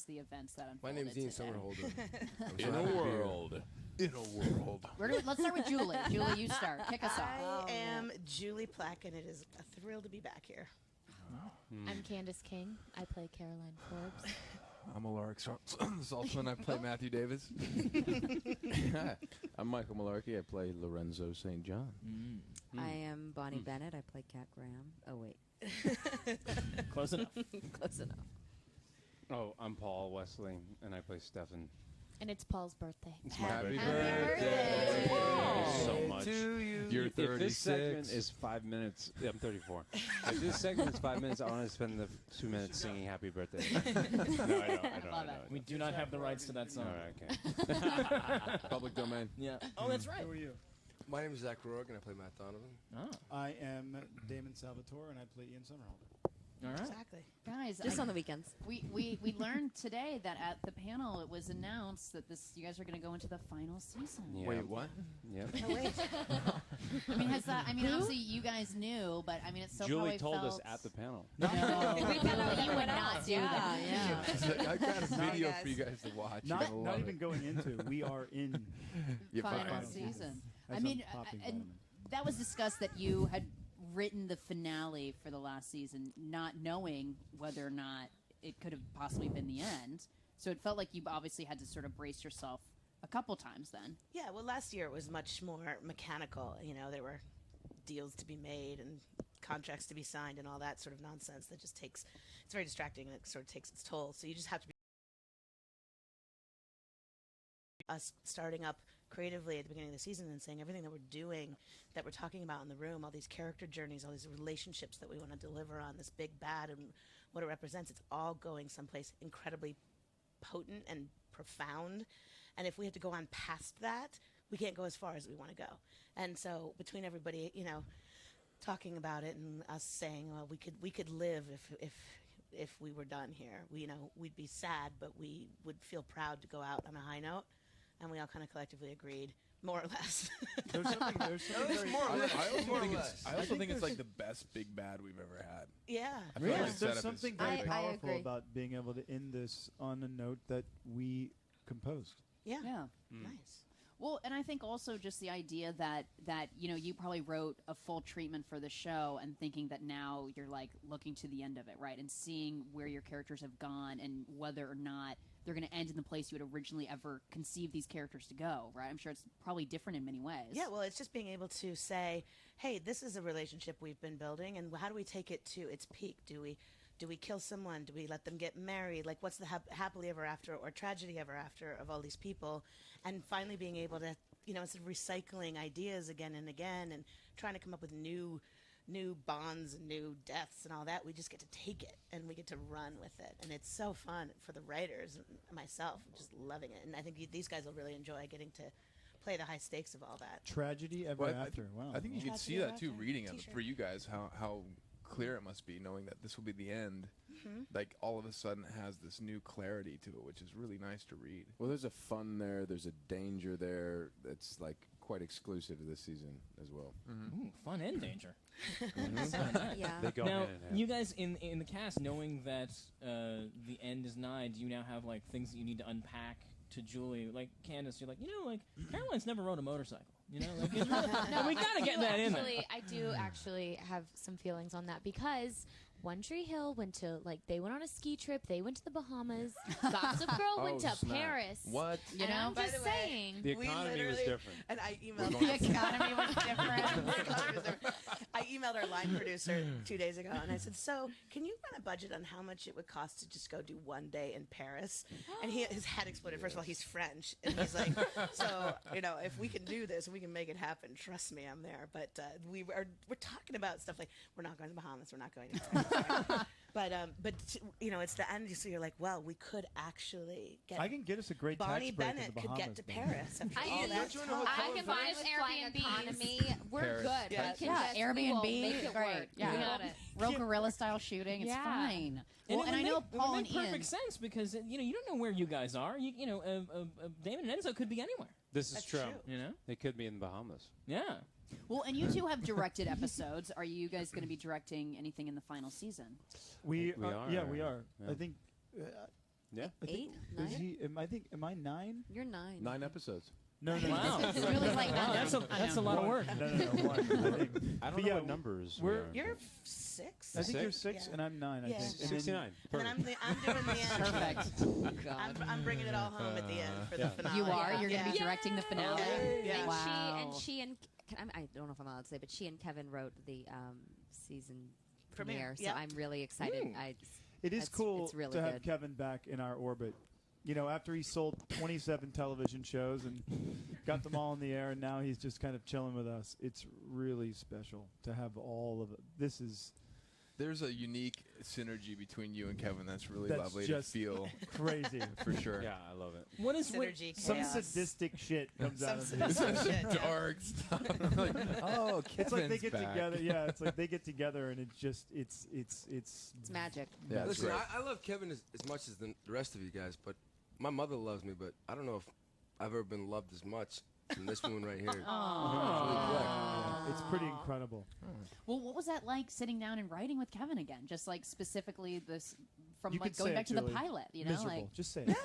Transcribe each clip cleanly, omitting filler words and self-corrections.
the events that My unfolded name's Ian today. Somerhalder. In a world. In a world. Let's start with Julie. Julie, you start. Kick us off. I am Julie Plack, and it is a thrill to be back here. I'm Candace King. I play Caroline Forbes. I'm Alaric Saltzman. I play Matthew Davis. I'm Michael Malarkey. I play Lorenzo St. John. I am Bonnie Bennett. I play Cat Graham. Oh, wait. Close enough. Close enough. Oh, I'm Paul Wesley, and I play Stefan. And it's Paul's birthday. Happy birthday. Thank you so much. to you. You're If this 36. segment is 5 minutes, I'm 34. If this segment is 5 minutes, I want to spend the 2 minutes singing "Happy Birthday." No, I don't. We do not have the rights to that song. All right, okay. Public domain. Yeah. Oh, that's right. Who are you? My name is Zach Rourke, and I play Matt Donovan. Oh, I am Damon Salvatore, and I play Ian Somerhalder. all right. Exactly. Guys, Just on the weekends. we learned today that at the panel it was announced that you guys are going to go into the final season. Yeah. Wait, what? Yep. Oh, wait. I mean, obviously you guys knew, but I mean, it's so Julie probably told felt... us at the panel. No. We found out that you would not do that. Yeah. I got a video guys. for you guys to watch. You're gonna Not love even it. going into. We are in. Yeah, Final fine. season. As I mean, I'm popping and vitamin. that was discussed that you had written the finale for the last season, not knowing whether or not it could have possibly been the end. So it felt like you obviously had to sort of brace yourself a couple times then. Yeah, well, last year it was much more mechanical. You know, there were deals to be made and contracts to be signed and all that sort of nonsense that just takes, it's very distracting and it sort of takes its toll. So you just have to be us starting up creatively at the beginning of the season and saying everything that we're doing, that we're talking about in the room, all these character journeys, all these relationships that we want to deliver on, this big bad and what it represents, it's all going someplace incredibly potent and profound. And if we have to go on past that, we can't go as far as we want to go. And so between everybody, you know, talking about it and us saying, well, we could live if we were done here. We'd be sad, but we would feel proud to go out on a high note. And we all kind of collectively agreed, more or less. There's something very I also think it's like the best big bad we've ever had. Yeah. I feel like the There's setup is something very very big. powerful agree. about being able to end this on a note that we composed. Yeah. Yeah. Nice. Well, and I think also just the idea that you probably wrote a full treatment for the show and thinking that now you're like looking to the end of it, right? And seeing where your characters have gone and whether or not they're going to end in the place you had originally ever conceived these characters to go, right? I'm sure it's probably different in many ways. Yeah, well, it's just being able to say, hey, this is a relationship we've been building, and how do we take it to its peak? Do we kill someone? Do we let them get married? Like, what's the happily ever after or tragedy ever after of all these people? And finally being able to, instead of recycling ideas again and again and trying to come up with new bonds and new deaths and all that, we just get to take it and we get to run with it. And it's so fun for the writers and myself, just loving it. And I think these guys will really enjoy getting to play the high stakes of all that. Tragedy ever Well, after. Wow. I think you can see Tragedy that too, Ever reading After. it T-shirt. for you guys, how clear it must be knowing that this will be the end. Mm-hmm. Like all of a sudden it has this new clarity to it, which is really nice to read. Well, there's a fun there. There's a danger there that's like quite exclusive to this season as well. Ooh, fun and danger. Yeah. They go Now, hand in hand. you guys in the cast, knowing that the end is nigh, do you now have like things that you need to unpack to Julie? Like Candace, you're like, Caroline's never rode a motorcycle. Like it's really, and we gotta get that in there. I do actually have some feelings on that because One Tree Hill they went on a ski trip. They went to the Bahamas. Gossip Girl went to snap. Paris. What? And I'm By just the way, saying. The We economy was literally- different. And I emailed The economy was different. I emailed our line producer 2 days ago, and I said, "So, can you run a budget on how much it would cost to just go do one day in Paris?" And his head exploded. First of all, he's French, and he's like, "So, if we can do this, and we can make it happen. Trust me, I'm there." But we're talking about stuff like we're not going to the Bahamas, we're not going to Paris. But it's the end. So you're like, well, we could actually get. I can get us a great Bonnie tax break in Bennett the could Bahamas. get to man. Paris after all that. I can find us Airbnb. We're Paris. good. Yeah. We can just, we will Airbnb, make it great. work. Yeah. We got it. Real guerrilla style shooting. It's Yeah. fine. And Well, and I know Paul it and would make perfect Ian. sense because you don't know where you guys are. Damon and Enzo could be anywhere. This is That's true. true. They could be in the Bahamas. Yeah. Well, and you two have directed episodes. Are you guys going to be directing anything in the final season? We We are. are. Yeah, we are. Yeah. I think Yeah. 8, Is 9. he? Am I 9? You're 9. 9 episodes. No. Wow. It's really like Wow, that's a lot of work. No. 1. I think. I don't But know yeah, what numbers we're- we are. You're 6. I think you're 6? 6, Yeah. and I'm 9. I Yeah. think. And then- 69. And then I'm doing the end. Perfect. I'm bringing it all home at the end for the finale. You are. You're going to be Yeah. directing the finale. Yeah. And Wow. she and I don't know if I'm allowed to say, but she and Kevin wrote the season premiere. So yeah. I'm really excited. It is cool it's really to have good. Kevin back in our orbit. You know, after he sold 27 television shows and got them all in the air, and now he's just kind of chilling with us. It's really special to have all of it. This is There's a unique synergy between you and Kevin that's really That's lovely to just feel. crazy. For sure. Yeah, I love it. What is Synergy, Some chaos. sadistic shit comes out of Some this. sadistic shit, yeah. Dark stuff. Like, oh, Kevin's It's like they get back. together. Yeah, it's like they get together, and it's just it's It's magic. Yeah, it's Listen, great. I love Kevin as much as the rest of you guys, but my mother loves me, but I don't know if I've ever been loved as much than this woman right here. It's pretty incredible. Well, what was that like sitting down and writing with Kevin again? Just like specifically this from You like could going say back it, to the Julie. pilot, you know, Miserable. like Just say it.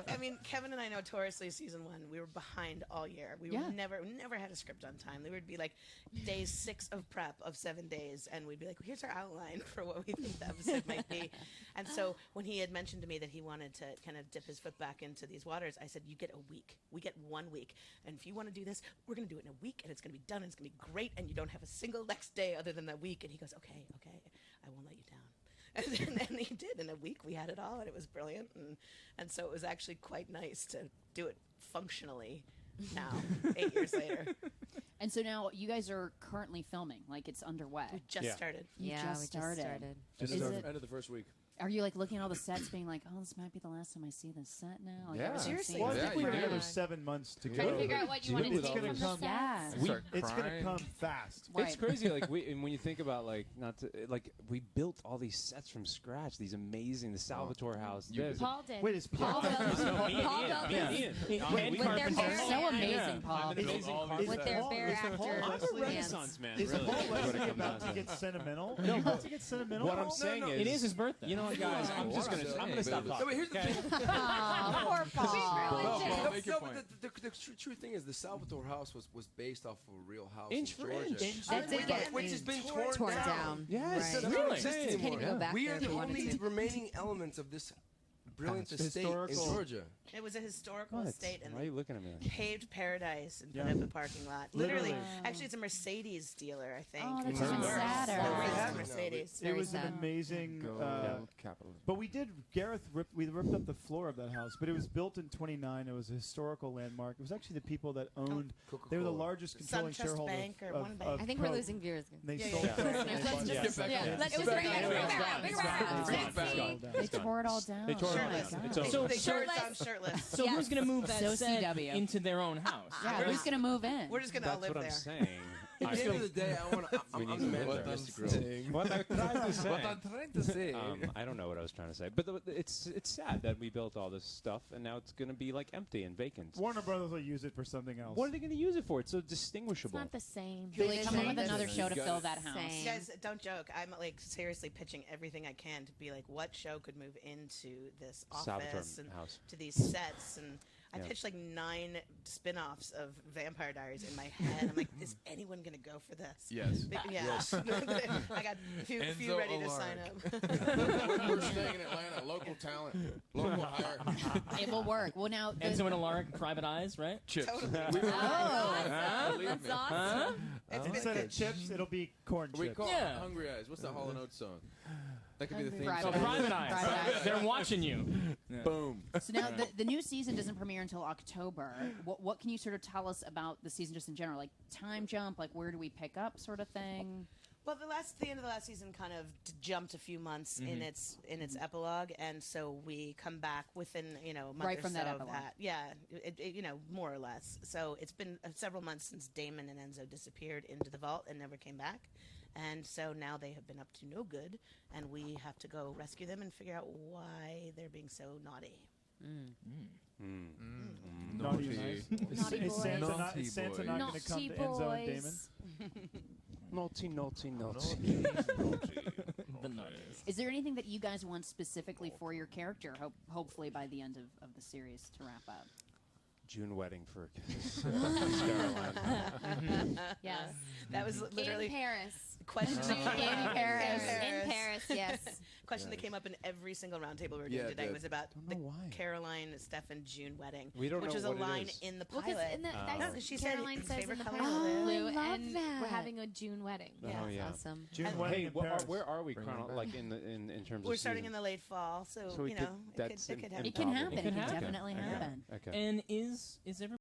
I mean, Kevin and I notoriously season 1, we were behind all year. We were never had a script on time. There would be like days 6 of prep of 7 days, and we'd be like, here's our outline for what we think the episode might be. And so when he had mentioned to me that he wanted to kind of dip his foot back into these waters, I said, you get a week. We get 1 week. And if you want to do this, we're going to do it in a week, and it's going to be done, and it's going to be great, and you don't have a single next day other than that week. And he goes, okay, I won't let you down. And he did. In a week, we had it all, and it was brilliant. And so it was actually quite nice to do it functionally now, 8 years later. And so now you guys are currently filming, like it's underway. We just started. You Yeah, just we started. just started. Just Is started. it- End of the first week. Are you like looking at all the sets, being like, "Oh, this might be the last time I see this set now"? Like, Yeah. everything's Seriously? seems Well, I Yeah, think we you have do. another 7 months to Trying go. to figure out what you want to It's take gonna from the come- set. Yeah. It's going to crying. come fast. Right. It's crazy, like and when you think about we built all these sets from scratch. These amazing, the Salvatore house. You this. Paul did. Wait, is Paul Paul? built No, me and Paul Ian. built Me and this. Ian. With their carpenters. bare So hands. amazing, Paul. Is Amazing Paul- carpenters. With their Paul- bare is Paul- actors. I'm a hands. Renaissance man. Is the really. whole Is what it legacy comes about down to to. get sentimental? Are you about to get sentimental? What I'm saying is, It is his birthday. You know what, guys? I'm just gonna stop No, talking. but here's the okay? thing. Aw, poor Paul. No, Paul, make your No, point. but the true thing is the Salvatore house was based off of a real house Inch in for Georgia. inch. That's it. Yeah. Which has been Torn down. Yes, Right. that's what Really? I'm saying. You can't even go back We there are if the you wanted only to. remaining elements of this brilliant It's estate in historical. Georgia. It was a historical What? estate, and Why are you looking at me? Like that? paved paradise and put Yeah. up a parking lot. Literally. Literally. Actually, it's a Mercedes dealer, I think. Oh, that's even Or sadder. the We reason have it now. Mercedes. It Very was an sad. amazing. Capitalism. But we ripped up the floor of that house. But it was built in '29. It was a historical landmark. It was actually the people that owned. They were the Coca-Cola. largest controlling SunTrust shareholder Bank or of, one bank. of I think we're Pro. losing viewers. They Yeah, sold yeah. that. Let's They just bought- get back yeah. on it. Let's It's just back bring on it it. around. Bring it around. It's Let's back see. on it. They tore it all down. They tore it Oh my all down. God. It's over. They tore it shirtless. down shirtless. So Yes. who's gonna move that So set CW. into their own house? Yeah, who's gonna move in? We're just going to all That's live what I'm there. saying. At the end of the day, I'm We the need man to of what the I'm Mystic Grove. saying. What I'm trying to say. What I'm trying to say. I don't know what I was trying to say, but it's sad that we built all this stuff and now it's going to be like empty and vacant. Warner Brothers will use it for something else. What are they going to use it for? It's so It's distinguishable. not the same. Julie, They come up say with this another is show to good. fill that house. Same. You guys, don't joke. I'm like seriously pitching everything I can to be like, what show could move into this Salvatore office and house. to these sets? And I Yeah. pitched like 9 spin-offs of Vampire Diaries in my head. I'm like, is anyone going to go for this? Yes. Yeah. I got a few Enzo ready to sign up. We're staying in Atlanta. Local talent. Local hire. It will work. Well, now the, Enzo and Alaric, Private Eyes, right? Chips. Oh. Believe That's me. awesome. Instead of chips, it'll be corn We chips. call Yeah. it Hungry Eyes. What's the Hall & Oates song? That could be the theme Private So song. Eyes. Private Eyes. Private Eyes. They're watching you. Boom. So now the new season doesn't premiere until October. What can you sort of tell us about the season just in general? Like time jump, like where do we pick up sort of thing? Well, the end of the last season kind of jumped a few months in its epilogue, and so we come back within a month Right or from so that of epilogue. that. Yeah, more or less. So it's been several months since Damon and Enzo disappeared into the vault and never came back, and so now they have been up to no good, and we have to go rescue them and figure out why they're being so naughty. Naughty and nice. Naughty Is boys. Santa not, Naughty is Santa boys. not going to come Naughty to Enzo and Damon? boys. Naughty, naughty, naughty. The nun is. Is there anything that you guys want specifically for your character? Hopefully by the end of the series to wrap up. June wedding for Caroline. Yes. That was literally in Paris. question In Paris. In Paris, yes. question that came up in every single roundtable we were doing today was about the Caroline, Steph, and June wedding, We don't which know was a what it line is. in the Well, pilot. 'cause in the, No, 'cause she said Caroline his says in favorite the color pilot, was blue, blue. and that. we're having a June wedding. Oh, yeah. Awesome. June And- wedding Hey, in Paris. where are we Bring them back. like in terms of We're starting in season? the late fall, so, So we you could- know, that's it could happen. It can happen. It It could can happen. definitely Okay. happen. Okay. And is everybody